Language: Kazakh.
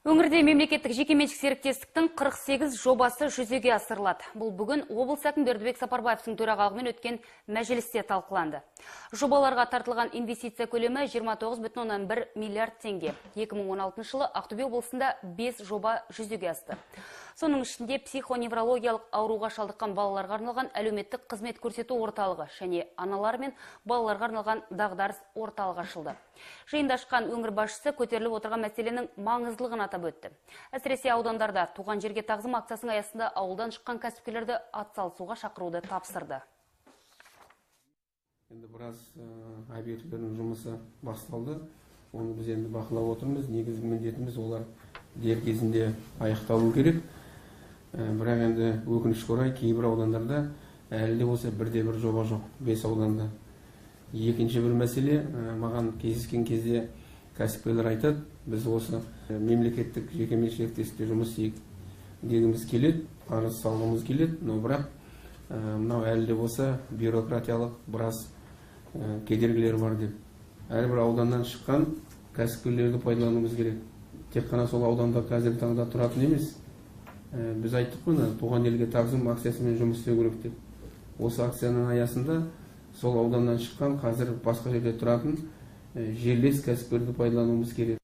Өңірде мемлекеттік жекеменшік серіктестіктің 48 жобасы жүзеге асырылады. Бұл бүгін облыс әкімі Бердібек Сапарбаевтың төрағалығымен өткен мәжілісте талқыланды. Жобаларға тартылған инвестиция көлемі 29,1 миллиард теңге. 2016 жылы Ақтөбе облысында 5 жоба жүзеге асты. Соның ішінде психоневрологиялық ауруға шалдыққан балаларға арналған әлеуметтік қызмет көрсету орталығы және аналар мен балаларға арналған дағдарыс орталығы ашылды. Жиында ашқан өңір басшысы көтеріліп отырған мәселенің маңыздылығын атап өтті. Әсіресе аудандарда туған жерге тағзым акциясының аясында ауылдан шыққан кәсіпкерлерді атсалысуға шақыруды тапсырды. Енді біраз объектілердің жұмысы басталды. Оны біз енді бақылап отырмыз. Негізгі міндетіміз олар дер кезінде аяқталу керек. Бірақ енді өкінішке орай кейбір аудандарда әлі де болса бірде-бір жоба жоқ, 5 ауданда. Екінші бір мәселе, маған кездескен кезде кәсіпкерлер айтады, біз осы мемлекеттік жекеменшік серіктестікте жұмыс істейік дегіміз келеді, қарыз салғымыз келеді, но бірақ мынау әлі де болса бюрократиялық біраз кедергілер бар деп. Әрбір ауданнан шыққан кәсіпкерлерді пайдалануымыз керек. Тек қана сол ауданда қазіргі таңда тұратын емес. Біз айттық қой, туған елге тағзым акциясымен жұмыс істеу керек деп. Осы акцияның аясында сол ауданнан шыққан қазір басқа жерде тұратын жерлес кәсіпкерлерді пайдалануымыз керек.